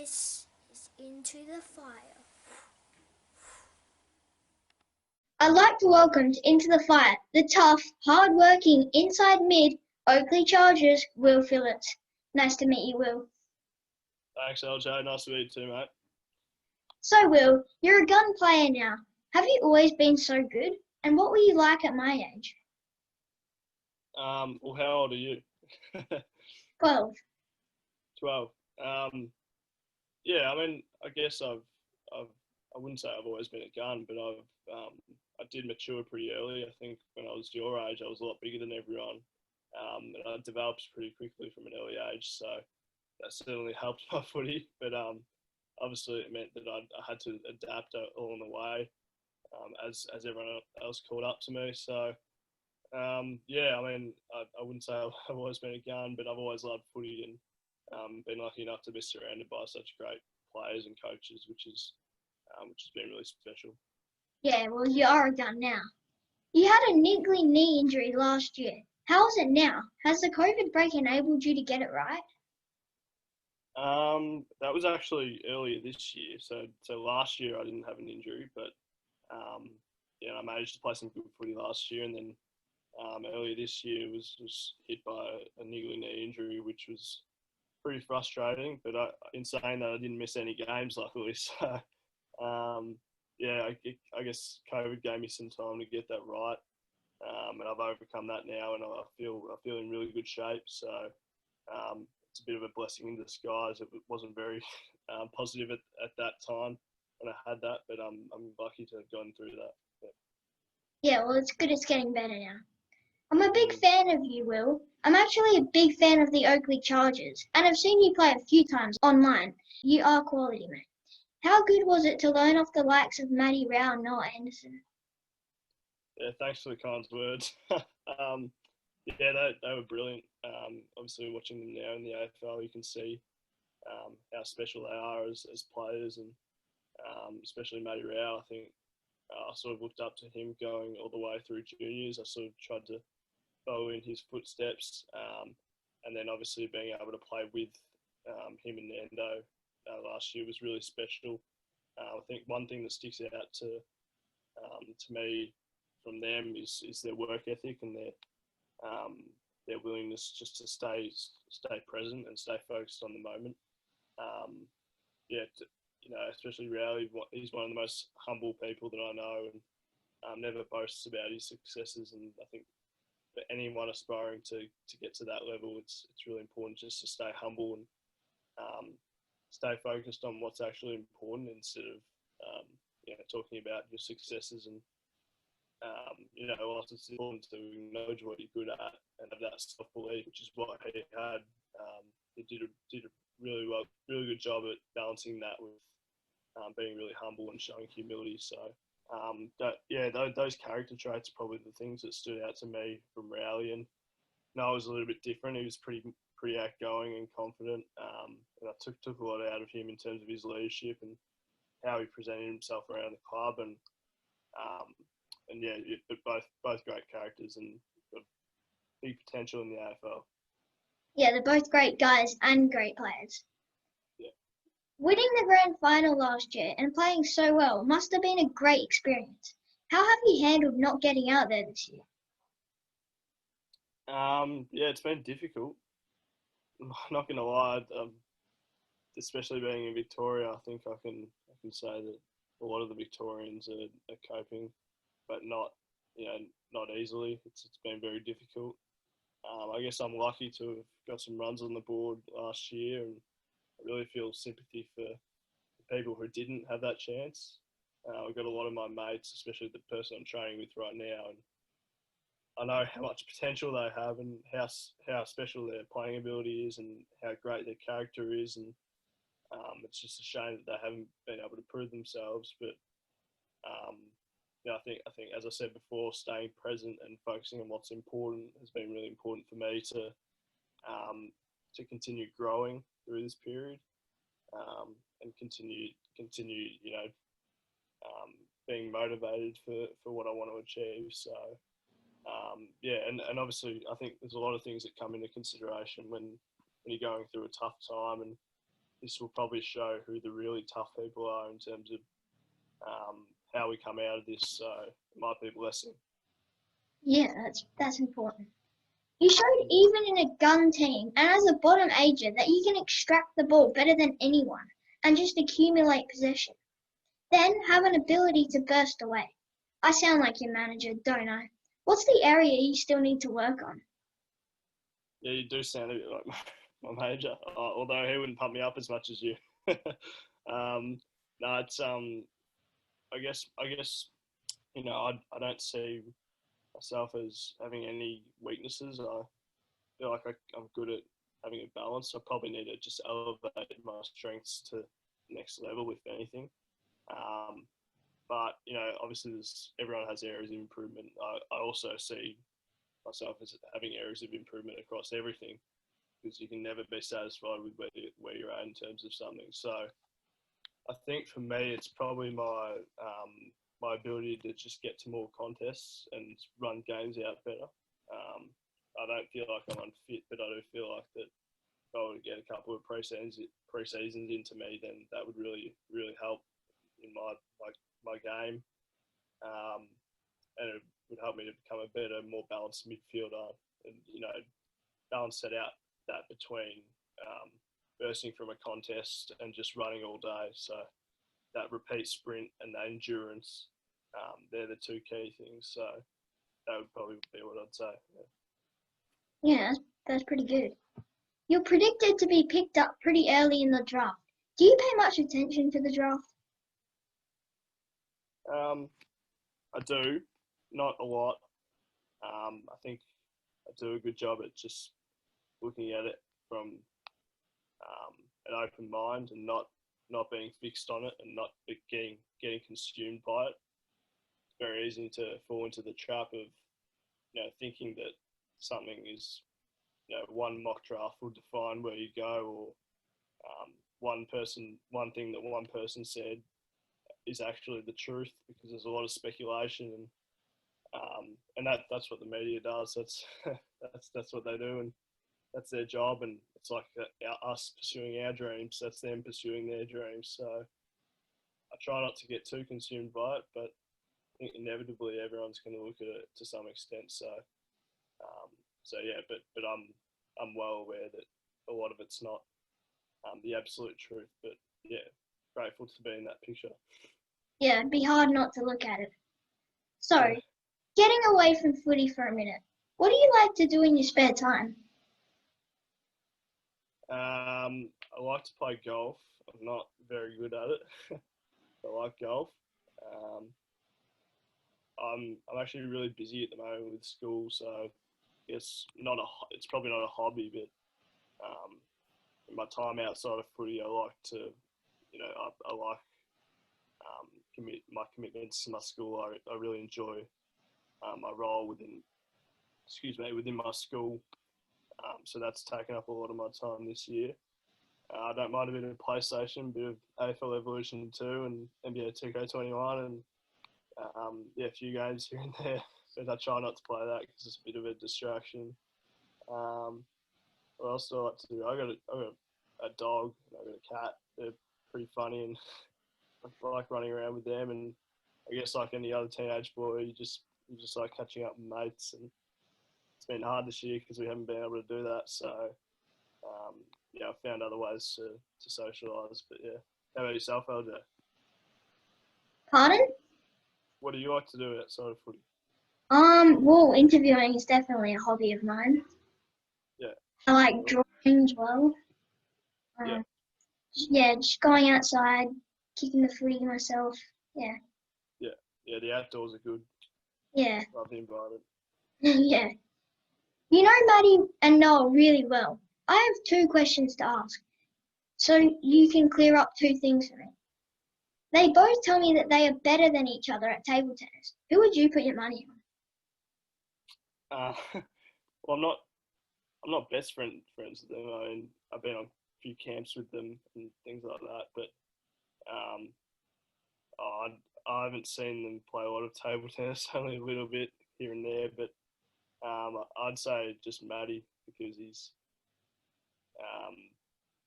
This is Into the Fire. I'd like to welcome to Into the Fire the tough, hard-working inside mid Oakley Chargers, Will Phillips. Nice to meet you, Will. Thanks, LJ. Nice to meet you too, mate. So, Will, you're a gun player now. Have you always been so good? And what were you like at my age? Well, how old are you? 12. 12. Yeah, I mean, I guess I wouldn't say I've always been a gun, but I did mature pretty early. I think when I was your age, I was a lot bigger than everyone. And I developed pretty quickly from an early age, so that certainly helped my footy. But obviously, it meant that I had to adapt along the way as everyone else caught up to me. So yeah, I mean, I wouldn't say I've always been a gun, but I've always loved footy and been lucky enough to be surrounded by such great players and coaches, which has been really special. Yeah, well, you are a gun now. You had a niggly knee injury last year. How is it now? Has the COVID break enabled you to get it right? That was actually earlier this year. So last year I didn't have an injury, but yeah, I managed to play some good footy last year, and then earlier this year was hit by a niggly knee injury, which was pretty frustrating. But in saying that, I didn't miss any games, luckily. So yeah, I guess COVID gave me some time to get that right, and I've overcome that now, and I feel in really good shape. So it's a bit of a blessing in disguise. It wasn't very positive at that time when I had that, but I'm lucky to have gone through that. Yeah, well, it's good it's getting better now. I'm a big fan of you, Will. I'm actually a big fan of the Oakley Chargers, and I've seen you play a few times online. You are quality, mate. How good was it to learn off the likes of Matty Rowell and Noah Anderson? Yeah, thanks for the kind words. Yeah, they were brilliant. Obviously, watching them now in the AFL, you can see how special they are as players, and especially Matty Rowell. I think I sort of looked up to him going all the way through juniors. I sort of tried to follow in his footsteps, and then obviously being able to play with him and Nando last year was really special. I think one thing that sticks out to me from them is their work ethic and their willingness just to stay present and stay focused on the moment. Yeah, especially Rowley, he's one of the most humble people that I know, and never boasts about his successes. And I think for anyone aspiring to get to that level, it's really important just to stay humble and stay focused on what's actually important instead of talking about your successes. And whilst it's important to acknowledge what you're good at and have that self-belief, which is what he had. He did a really good job at balancing that with being really humble and showing humility. So those character traits are probably the things that stood out to me from Rowley. And Noah was a little bit different. He was pretty outgoing and confident, and I took a lot out of him in terms of his leadership and how he presented himself around the club. And yeah, but both great characters and big potential in the AFL. Yeah, they're both great guys and great players. Yeah. Winning the grand final last year and playing so well must have been a great experience. How have you handled not getting out there this year? Yeah, it's been difficult. I'm not going to lie, especially being in Victoria. I think I can say that a lot of the Victorians are coping, but not easily. It's been very difficult. I guess I'm lucky to have got some runs on the board last year, and I really feel sympathy for the people who didn't have that chance. I've got a lot of my mates, especially the person I'm training with right now, and I know how much potential they have and how special their playing ability is and how great their character is. And it's just a shame that they haven't been able to prove themselves. But I think as I said before, staying present and focusing on what's important has been really important for me to continue growing through this period, and continue being motivated for what I want to achieve. So yeah, and obviously I think there's a lot of things that come into consideration when you're going through a tough time, and this will probably show who the really tough people are in terms of how we come out of this. So it might be a blessing. Yeah, that's important. You showed even in a gun team and as a bottom ager that you can extract the ball better than anyone and just accumulate possession. Then have an ability to burst away. I sound like your manager, don't I? What's the area you still need to work on? Yeah, you do sound a bit like my major, although he wouldn't pump me up as much as you. No, it's I guess I don't see myself as having any weaknesses. I feel like I'm good at having a balance. I probably need to just elevate my strengths to the next level, if anything. Um, but obviously, everyone has areas of improvement. I also see myself as having areas of improvement across everything, because you can never be satisfied with where you're at in terms of something. So I think for me, it's probably my ability to just get to more contests and run games out better. I don't feel like I'm unfit, but I do feel like that if I were to get a couple of pre-seasons into me, then that would really, really help in my game, and it would help me to become a better, more balanced midfielder, and balance that between bursting from a contest and just running all day. So that repeat sprint and that endurance, they're the two key things. So that would probably be what I'd say. Yeah, that's pretty good. You're predicted to be picked up pretty early in the draft. Do you pay much attention to the draft? I do, not a lot. I think I do a good job at just looking at it from an open mind and not being fixed on it and not getting consumed by it. It's very easy to fall into the trap of thinking that something is one mock draft will define where you go, or one thing that one person said is actually the truth, because there's a lot of speculation, and that's what the media does. That's what they do, and that's their job. And it's like us pursuing our dreams. That's them pursuing their dreams. So I try not to get too consumed by it, but I think inevitably everyone's going to look at it to some extent. So yeah, but I'm well aware that a lot of it's not the absolute truth. But yeah, grateful to be in that picture. Yeah, it'd be hard not to look at it. So, Yeah. getting away from footy for a minute, what do you like to do in your spare time? I like to play golf. I'm not very good at it. I like golf. Um, I'm actually really busy at the moment with school, so it's probably not a hobby, but in my time outside of footy, I like to, I like my commitments to my school. I really enjoy my role within my school. So that's taken up a lot of my time this year. I don't mind a bit of PlayStation, a bit of AFL Evolution 2 and NBA 2K21, and a few games here and there. But I try not to play that because it's a bit of a distraction. What else do I like to do? I got a dog, and I got a cat. They're pretty funny, and I like running around with them. And I guess like any other teenage boy, you just like catching up with mates, and it's been hard this year because we haven't been able to do that. So I found other ways to socialise. But yeah, how about yourself, LJ? Pardon? What do you like to do outside of footy? Well, interviewing is definitely a hobby of mine. Yeah. I like drawing as well. Yeah. Just going outside, kicking the footy myself. Yeah. Yeah, the outdoors are good. Yeah. Love the environment. Yeah. You know Maddie and Noel really well. I have 2 questions to ask, so you can clear up 2 things for me. They both tell me that they are better than each other at table tennis. Who would you put your money Well, I'm not best friends with them. I mean, I've been on a few camps with them and things like that, but I haven't seen them play a lot of table tennis, only a little bit here and there. But I'd say just Matty, because he's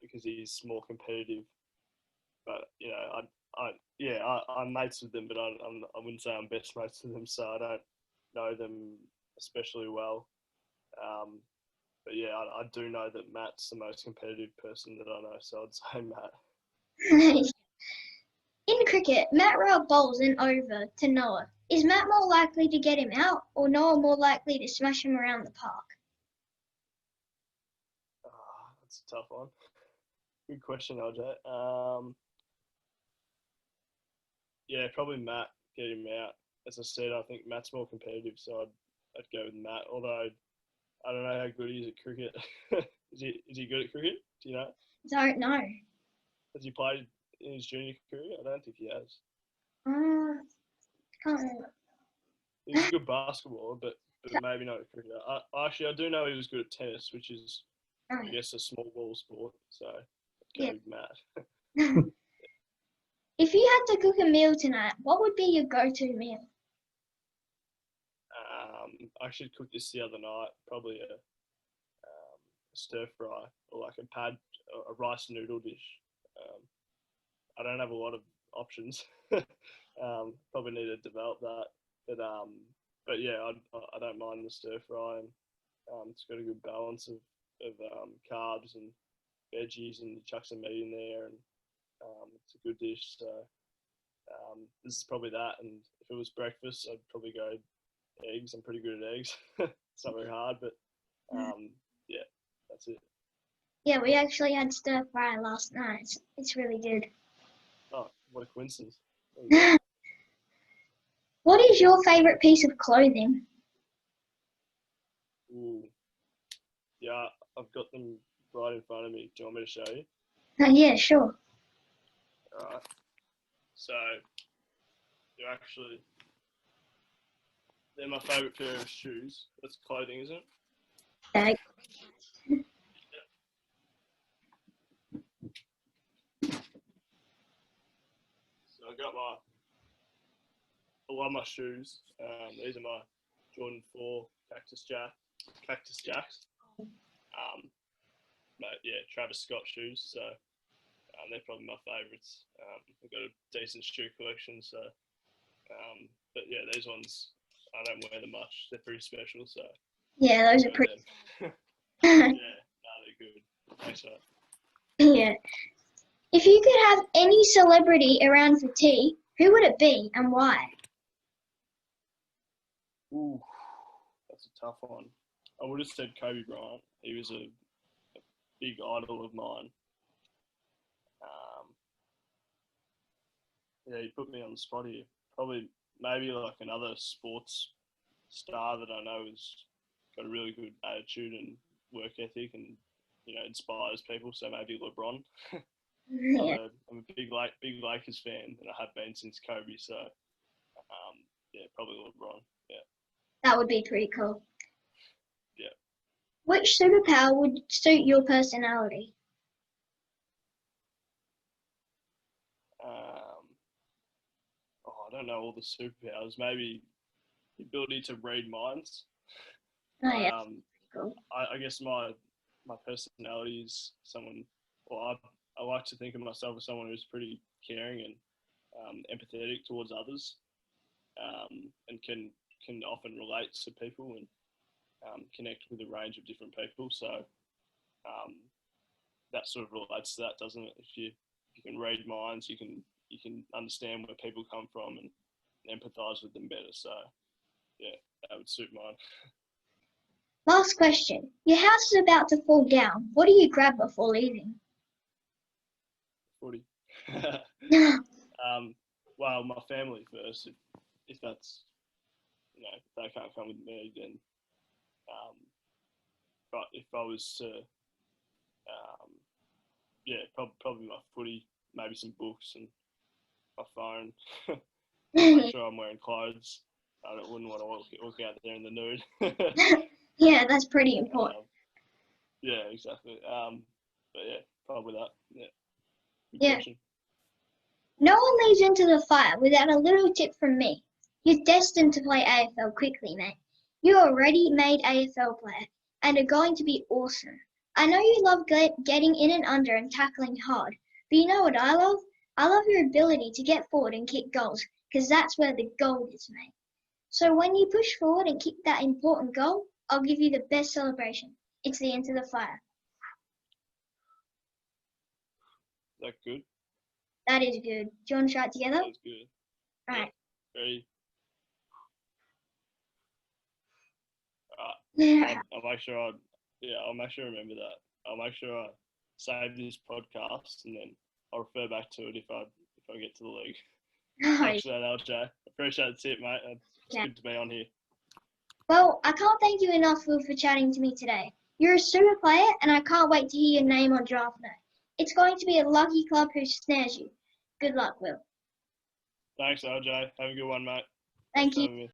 because he's more competitive. But I'm mates with them, but I wouldn't say I'm best mates with them, so I don't know them especially well. But yeah, I do know that Matt's the most competitive person that I know, so I'd say Matt. In cricket, Matt Rowell bowls an over to Noah. Is Matt more likely to get him out, or Noah more likely to smash him around the park? That's a tough one. Good question, LJ. Yeah, probably Matt get him out. As I said, I think Matt's more competitive, so I'd go with Matt. Although I don't know how good he is at cricket. Is he good at cricket? Do you know? Don't know. Has he played in his junior career? I don't think he has. Can't remember. He's a good basketballer, but maybe not at cricket. I do know he was good at tennis, which is, I guess, a small ball sport. So I'd go with Matt. If you had to cook a meal tonight, what would be your go-to meal? I actually cooked this the other night. Probably a stir fry or like a rice noodle dish. I don't have a lot of options. Probably need to develop that, but yeah, I don't mind the stir fry, and it's got a good balance of carbs and veggies, and you chuck some meat in there, and it's a good dish. So this is probably that. And if it was breakfast, I'd probably go eggs. I'm pretty good at eggs. It's not very hard, but yeah, that's it. Yeah, we actually had stir fry last night. It's really good. Oh, what a coincidence. What is your favourite piece of clothing? Ooh. Yeah, I've got them right in front of me. Do you want me to show you? Yeah, sure. Alright. So, they're my favourite pair of shoes. That's clothing, isn't it? So I got I love my shoes. These are my Jordan 4 Cactus Jacks. But yeah, Travis Scott shoes. So they're probably my favourites. I've got a decent shoe collection. So, but yeah, these ones I don't wear them much. They're pretty special. So yeah, those are pretty. Yeah, no, they're good. Thanks, mate. Yeah. If you could have any celebrity around for tea, who would it be and why? Ooh, that's a tough one. I would have said Kobe Bryant. He was a big idol of mine. Yeah, you put me on the spot here. Probably, maybe like another sports star that I know has got a really good attitude and work ethic, and inspires people. So maybe LeBron. Yeah. I'm a big Lakers fan, and I have been since Kobe. So yeah, probably LeBron. Yeah. That would be pretty cool. Yeah. Which superpower would suit your personality? I don't know all the superpowers. Maybe the ability to read minds. Oh yeah, cool. I guess my personality is someone. Well, I like to think of myself as someone who's pretty caring and empathetic towards others, and can often relate to people and connect with a range of different people. So that sort of relates to that, doesn't it? If you can read minds, you can understand where people come from and empathise with them better. So yeah, that would suit mine. Last question. Your house is about to fall down. What do you grab before leaving? Footy. Well, my family first. If that's, if they can't come with me, then but if I was to, yeah, probably my footy, maybe some books and my phone. Make sure I'm wearing clothes. I wouldn't want to walk out there in the nude. Yeah, that's pretty important. Yeah, exactly. But yeah, probably that. Yeah. Good Yeah. question. No one leaves into the fire without a little tip from me. You're destined to play AFL quickly, mate. You're a ready-made AFL player and are going to be awesome. I know you love getting in and under and tackling hard, but you know what I love? I love your ability to get forward and kick goals, because that's where the gold is made. So when you push forward and kick that important goal, I'll give you the best celebration. It's the Into the Fire. Is that good? That is good. Do you want to try it together? That was good. All right. Ready? Yeah. I'll make sure I'll make sure I remember that. I'll make sure I save this podcast and then I'll refer back to it if I get to the league. Thanks for that, LJ. Appreciate the tip, mate. It's good to be on here. Well, I can't thank you enough, Will, for chatting to me today. You're a super player, and I can't wait to hear your name on draft night. It's going to be a lucky club who snares you. Good luck, Will. Thanks, LJ. Have a good one, mate. Thank you. Thanks for having me.